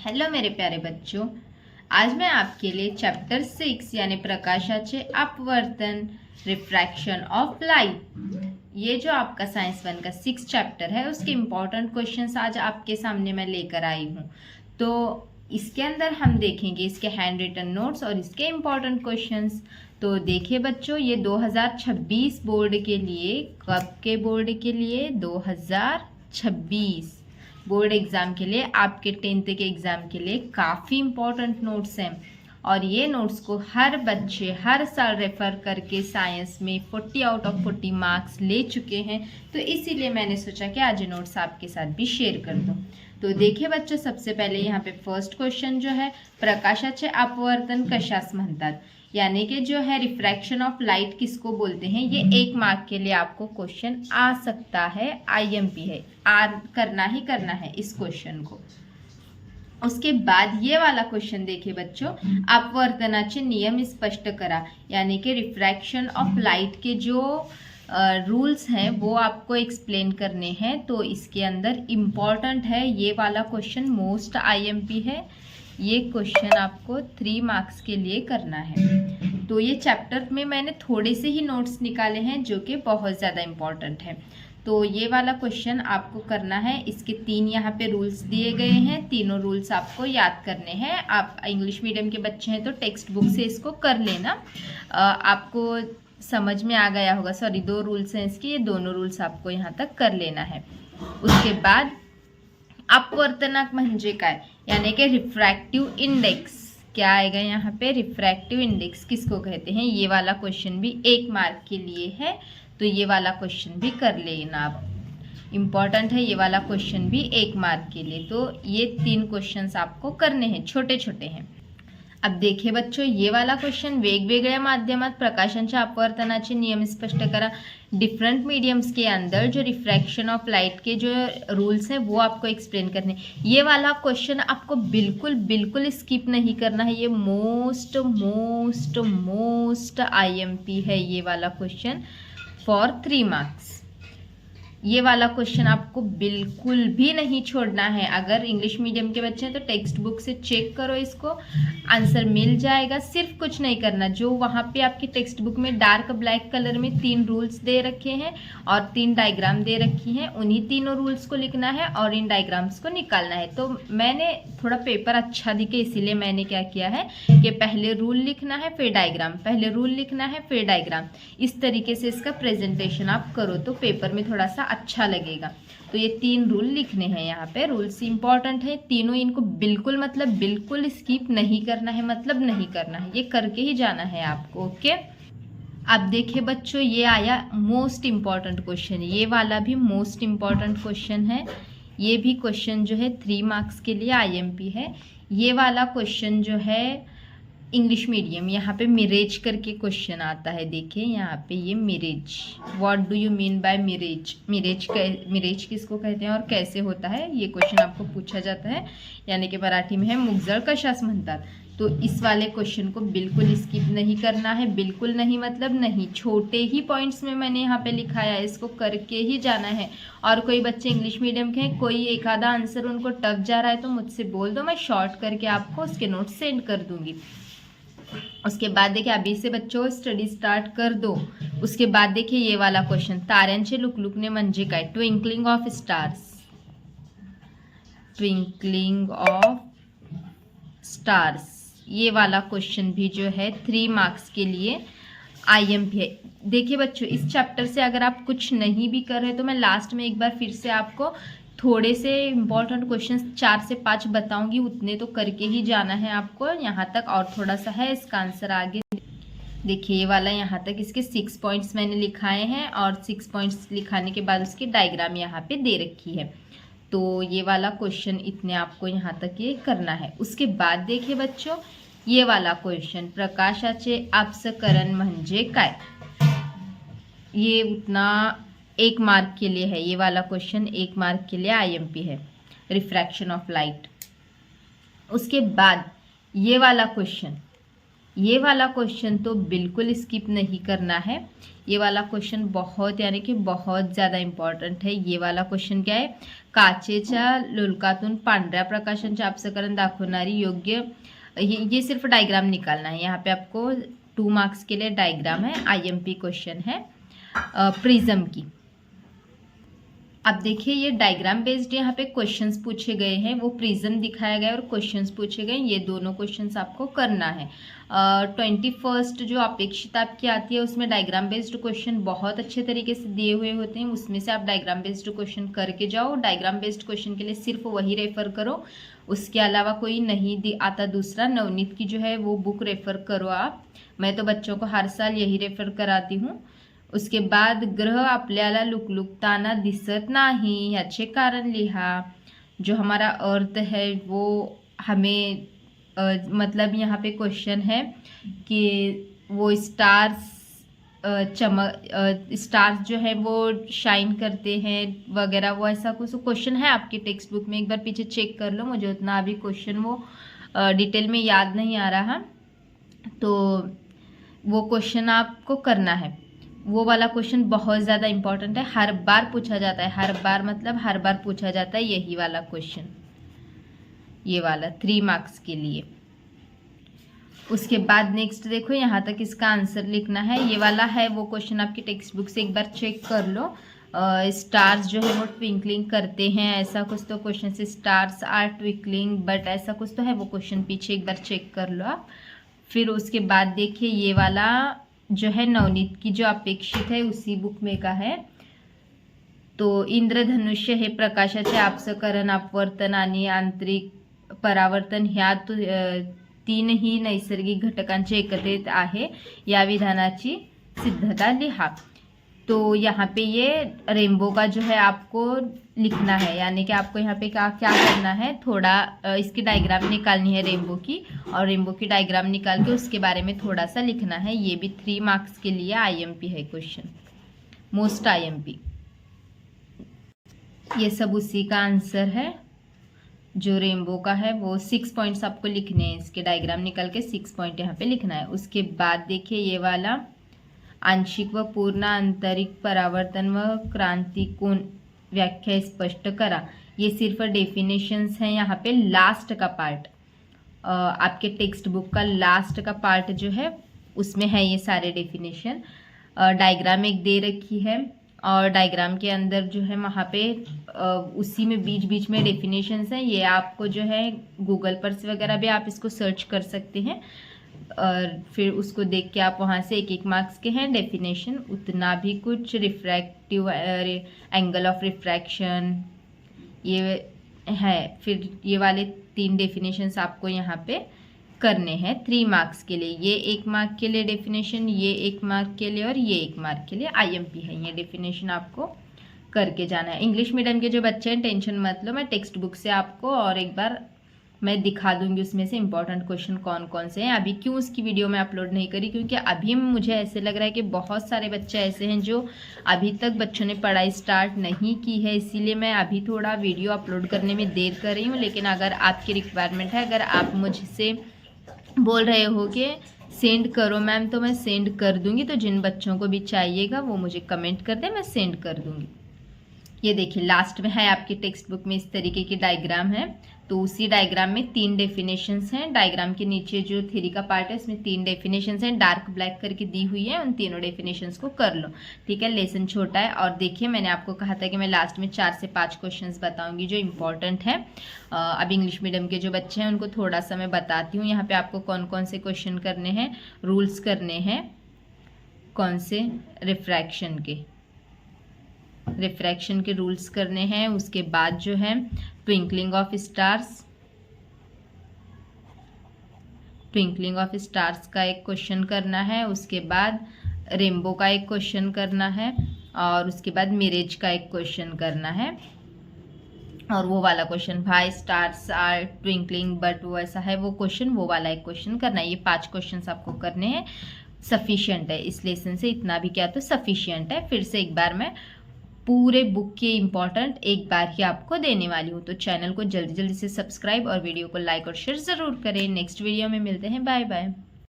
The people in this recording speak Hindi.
हेलो मेरे प्यारे बच्चों, आज मैं आपके लिए चैप्टर 6 यानी प्रकाशाचे अपवर्तन रिफ्रैक्शन ऑफ लाइट, ये जो आपका साइंस 1 का 6 चैप्टर है उसके इम्पोर्टेंट क्वेश्चंस आज आपके सामने मैं लेकर आई हूँ। तो इसके अंदर हम देखेंगे इसके हैंड रिटन नोट्स और इसके इम्पोर्टेंट क्वेश्चंस। तो देखिए बच्चों, ये 2026 बोर्ड के लिए, कब के बोर्ड के लिए? 2026 बोर्ड एग्ज़ाम के लिए, आपके 10th के एग्ज़ाम के लिए काफ़ी इम्पोर्टेंट नोट्स हैं। और ये नोट्स को हर बच्चे हर साल रेफ़र करके साइंस में 40 आउट ऑफ 40 मार्क्स ले चुके हैं। तो इसीलिए मैंने सोचा कि आज ये नोट्स आपके साथ भी शेयर कर दूँ। तो देखिए बच्चों, सबसे पहले यहाँ पे फर्स्ट क्वेश्चन जो है, प्रकाशाचे अपवर्तन कशास म्हणतात, यानी कि जो है रिफ्रैक्शन ऑफ लाइट किसको बोलते हैं। ये 1 मार्क के लिए आपको क्वेश्चन आ सकता है, IMP है, करना ही करना है इस क्वेश्चन को। उसके बाद ये वाला क्वेश्चन देखिए बच्चों, अपवर्तनाचे नियम स्पष्ट करा, यानी कि रिफ्रैक्शन ऑफ लाइट के जो रूल्स हैं वो आपको एक्सप्लेन करने हैं। तो इसके अंदर इम्पॉर्टेंट है ये वाला क्वेश्चन, मोस्ट IMP है। ये क्वेश्चन आपको 3 मार्क्स के लिए करना है। तो ये चैप्टर में मैंने थोड़े से ही नोट्स निकाले हैं जो कि बहुत ज़्यादा इम्पॉर्टेंट है। तो ये वाला क्वेश्चन आपको करना है। इसके 3 यहाँ पे रूल्स दिए गए हैं, तीनों रूल्स आपको याद करने हैं। आप इंग्लिश मीडियम के बच्चे हैं तो टेक्स्ट बुक से इसको कर लेना, आपको समझ में आ गया होगा। सॉरी, 2 रूल्स हैं इसके, ये दोनों रूल्स आपको यहाँ तक कर लेना है। उसके बाद अपवर्तनाक म्हणजे काय, यानी कि रिफ्रैक्टिव इंडेक्स क्या आएगा यहाँ पे? रिफ्रैक्टिव इंडेक्स किसको कहते हैं? ये वाला क्वेश्चन भी 1 मार्क के लिए है, तो ये वाला क्वेश्चन भी कर लेना आप, इम्पॉर्टेंट है ये वाला क्वेश्चन भी 1 मार्क के लिए। तो ये 3 क्वेश्चंस आपको करने हैं, छोटे छोटे हैं। अब देखिए बच्चों, ये वाला क्वेश्चन, वेगवेगळ्या माध्यमात प्रकाशांच्या अपवर्तनाचे नियम स्पष्ट करा। डिफरेंट मीडियम्स के अंदर जो रिफ्रैक्शन ऑफ लाइट के जो रूल्स हैं वो आपको एक्सप्लेन करने। ये वाला क्वेश्चन आपको बिल्कुल बिल्कुल स्किप नहीं करना है, ये मोस्ट मोस्ट मोस्ट IMP है ये वाला क्वेश्चन फॉर 3 मार्क्स। ये वाला क्वेश्चन आपको बिल्कुल भी नहीं छोड़ना है। अगर इंग्लिश मीडियम के बच्चे हैं तो टेक्स्ट बुक से चेक करो, इसको आंसर मिल जाएगा। सिर्फ कुछ नहीं करना, जो वहाँ पे आपकी टेक्स्ट बुक में डार्क ब्लैक कलर में 3 रूल्स दे रखे हैं और 3 डायग्राम दे रखी हैं, उन्हीं तीनों रूल्स को लिखना है और इन डायग्राम्स को निकालना है। तो मैंने थोड़ा पेपर अच्छा दिखे इसीलिए मैंने क्या किया है कि पहले रूल लिखना है फिर डायग्राम, पहले रूल लिखना है फिर डायग्राम, इस तरीके से इसका प्रेजेंटेशन आप करो तो पेपर में थोड़ा सा अच्छा लगेगा। तो ये 3 रूल लिखने हैं यहाँ पे, रूल्स इंपॉर्टेंट है तीनों, इनको बिल्कुल मतलब बिल्कुल स्किप नहीं करना है, मतलब नहीं करना है, ये करके ही जाना है आपको। ओके, अब देखिए बच्चों, ये आया मोस्ट इम्पॉर्टेंट क्वेश्चन, ये वाला भी मोस्ट इम्पॉर्टेंट क्वेश्चन है। ये भी क्वेश्चन जो है 3 मार्क्स के लिए IMP है। ये वाला क्वेश्चन जो है इंग्लिश मीडियम, यहाँ पे मिरेज करके क्वेश्चन आता है। देखिए यहाँ पे ये mirage, what do you mean by mirage, mirage किसको कहते हैं और कैसे होता है, ये क्वेश्चन आपको पूछा जाता है। यानी कि मराठी में है मुगजळ कशास म्हणतात। तो इस वाले क्वेश्चन को बिल्कुल स्किप नहीं करना है, बिल्कुल नहीं मतलब नहीं, छोटे ही पॉइंट्स में मैंने यहाँ पे लिखाया है, इसको करके ही जाना है। और कोई बच्चे इंग्लिश मीडियम के हैं, कोई एक आधा आंसर उनको टफ जा रहा है तो मुझसे बोल दो, मैं शॉर्ट करके आपको उसके नोट्स सेंड कर दूंगी। उसके बाद देखिए, अभी से बच्चों स्टडी स्टार्ट कर दो। उसके बाद देखिए ये वाला क्वेश्चन, ताऱ्यांचे लुकलुकणे म्हणजे काय? Twinkling of stars, twinkling of stars, ये वाला क्वेश्चन भी जो है 3 मार्क्स के लिए IMP है। देखिए बच्चों, इस चैप्टर से अगर आप कुछ नहीं भी कर रहे तो मैं लास्ट में एक बार फिर से आपको थोड़े से इम्पॉर्टेंट क्वेश्चंस 4 से 5 बताऊंगी, उतने तो करके ही जाना है आपको। यहाँ तक और थोड़ा सा है, इसका आंसर आगे देखिए। ये वाला यहाँ तक इसके 6 पॉइंट्स मैंने लिखाए हैं और 6 पॉइंट्स लिखाने के बाद उसकी डायग्राम यहाँ पे दे रखी है। तो ये वाला क्वेश्चन इतने आपको यहाँ तक ये करना है। उसके बाद देखिए बच्चों, ये वाला क्वेश्चन, प्रकाशाचे आपसकरण म्हणजे काय, ये उतना 1 मार्क के लिए है। ये वाला क्वेश्चन 1 मार्क के लिए IMP है, रिफ्रैक्शन ऑफ लाइट। उसके बाद ये वाला क्वेश्चन, ये वाला क्वेश्चन तो बिल्कुल स्किप नहीं करना है। ये वाला क्वेश्चन बहुत यानी कि बहुत ज़्यादा इम्पॉर्टंट है। ये वाला क्वेश्चन क्या है, काचेच्या लोलकातून पांढऱ्या प्रकाशांचे आपसकरण दाखवणारी योग्य, ये सिर्फ डायग्राम निकालना है। यहाँ पे आपको 2 मार्क्स के लिए डायग्राम है, IMP क्वेश्चन है प्रिज्म की। अब देखिए ये डायग्राम बेस्ड यहाँ पे क्वेश्चंस पूछे गए हैं, वो प्रिज्म दिखाया गया है और क्वेश्चंस पूछे गए, ये दोनों क्वेश्चंस आपको करना है। 21st जो अपेक्षित आपकी आती है उसमें डायग्राम बेस्ड क्वेश्चन बहुत अच्छे तरीके से दिए हुए होते हैं, उसमें से आप डायग्राम बेस्ड क्वेश्चन करके जाओ। डायग्राम बेस्ड क्वेश्चन के लिए सिर्फ वही रेफर करो, उसके अलावा कोई नहीं आता दूसरा। नवनीत की जो है वो बुक रेफर करो आप, मैं तो बच्चों को हर साल यही रेफर कराती हूँ। उसके बाद ग्रह आपल्याला लुकलुकताना दिसत नाही ह्याचे कारण लिहा। जो हमारा अर्थ है वो हमें मतलब यहाँ पे क्वेश्चन है कि वो स्टार्स स्टार्स जो है वो शाइन करते हैं वगैरह, वो ऐसा कुछ क्वेश्चन है आपकी टेक्स्ट बुक में। एक बार पीछे चेक कर लो, मुझे उतना अभी क्वेश्चन वो डिटेल में याद नहीं आ रहा, तो वो क्वेश्चन आपको करना है। वो वाला क्वेश्चन बहुत ज़्यादा इम्पॉर्टेंट है, हर बार पूछा जाता है, हर बार मतलब हर बार पूछा जाता है यही वाला क्वेश्चन, ये वाला 3 मार्क्स के लिए। उसके बाद नेक्स्ट देखो, यहाँ तक इसका आंसर लिखना है। ये वाला है वो क्वेश्चन आपकी टेक्स्ट बुक से, एक बार चेक कर लो। स्टार्स जो है वो ट्विंकलिंग करते हैं, ऐसा कुछ तो क्वेश्चन से, स्टार्स आर ट्विंकलिंग बट ऐसा कुछ तो है वो क्वेश्चन, पीछे एक बार चेक कर लो आप। फिर उसके बाद देखिए ये वाला जो है नवनीत की जो अपेक्षित है उसी बुक में का है। तो इंद्रधनुष्य हे प्रकाशाचे आपसकरण, अपवर्तन आणि आंतरिक परावर्तन ह्या 3ही नैसर्गिक घटकांचे एकत्रित आहे, या विधानाची सिद्धता लिहा। तो यहाँ पे ये रेनबो का जो है आपको लिखना है, यानी कि आपको यहाँ पे क्या करना है, थोड़ा इसकी डायग्राम निकालनी है रेनबो की, और रेनबो की डायग्राम निकाल के उसके बारे में थोड़ा सा लिखना है। ये भी 3 मार्क्स के लिए IMP है क्वेश्चन, मोस्ट IMP। ये सब उसी का आंसर है। जो रेनबो का है वो 6 पॉइंट्स आपको लिखने हैं, इसके डायग्राम निकाल के 6 पॉइंट यहाँ पे लिखना है। उसके बाद देखिए ये वाला आंशिक व पूर्ण आंतरिक परावर्तन व क्रांति कोण व्याख्या स्पष्ट करा। ये सिर्फ डेफिनेशंस हैं, यहाँ पे लास्ट का पार्ट, आपके टेक्स्ट बुक का लास्ट का पार्ट जो है उसमें है ये सारे डेफिनेशन। डायग्राम एक दे रखी है और डायग्राम के अंदर जो है वहाँ पे उसी में बीच बीच में डेफिनेशंस हैं। ये आपको जो है गूगल पर से वगैरह भी आप इसको सर्च कर सकते हैं, और फिर उसको देख के आप वहाँ से 1-1 मार्क्स के हैं डेफिनेशन, उतना भी कुछ। रिफ्रैक्टिव एंगल ऑफ रिफ्रैक्शन ये है। फिर ये वाले 3 डेफिनेशंस आपको यहाँ पे करने हैं 3 मार्क्स के लिए। ये 1 मार्क के लिए डेफिनेशन, ये 1 मार्क के लिए और ये 1 मार्क के लिए IMP है। ये डेफिनेशन आपको करके जाना है। इंग्लिश मीडियम के जो बच्चे हैं टेंशन मत लो, मैं टेक्स्ट बुक से आपको और एक बार मैं दिखा दूंगी उसमें से इंपॉर्टेंट क्वेश्चन कौन कौन से हैं। अभी क्यों उसकी वीडियो मैं अपलोड नहीं करी, क्योंकि अभी मुझे ऐसे लग रहा है कि बहुत सारे बच्चे ऐसे हैं जो अभी तक बच्चों ने पढ़ाई स्टार्ट नहीं की है, इसीलिए मैं अभी थोड़ा वीडियो अपलोड करने में देर कर रही हूँ। लेकिन अगर आपकी रिक्वायरमेंट है, अगर आप मुझसे बोल रहे हो कि सेंड करो मैम, तो मैं सेंड कर दूंगी। तो जिन बच्चों को भी चाहिएगा वो मुझे कमेंट कर दे, मैं सेंड कर दूंगी। ये देखिए लास्ट में है आपकी टेक्स्ट बुक में इस तरीके की डायग्राम है। तो उसी डायग्राम में 3 डेफिनेशंस हैं। डायग्राम के नीचे जो थ्योरी का पार्ट है उसमें 3 डेफिनेशंस हैं, डार्क ब्लैक करके दी हुई है। उन तीनों डेफिनेशंस को कर लो, ठीक है। लेसन छोटा है। और देखिए मैंने आपको कहा था कि मैं लास्ट में 4 से 5 क्वेश्चंस बताऊंगी जो इम्पोर्टेंट है। अब इंग्लिश मीडियम के जो बच्चे हैं उनको थोड़ा सा मैं बताती हूँ यहाँ पे आपको कौन कौन से क्वेश्चन करने हैं, रूल्स करने हैं कौन से, रिफ्रैक्शन के रूल्स करने हैं। उसके बाद जो है ट्विंकलिंग ऑफ स्टार्स का एक क्वेश्चन करना है। उसके बाद रेनबो का एक क्वेश्चन करना है, और उसके बाद मिरेज का एक क्वेश्चन करना है। और वो वाला क्वेश्चन भाई स्टार्स आर ट्विंकलिंग बट वो ऐसा है वो क्वेश्चन, वो वाला एक क्वेश्चन करना है। ये 5 क्वेश्चन आपको करने हैं, सफिशिएंट है इस लेसन से, इतना भी क्या तो सफिशिएंट है। फिर से एक बार मैं पूरे बुक के इम्पॉर्टेंट एक बार ही आपको देने वाली हूँ। तो चैनल को जल्दी जल्दी से सब्सक्राइब और वीडियो को लाइक और शेयर ज़रूर करें। नेक्स्ट वीडियो में मिलते हैं, बाय बाय।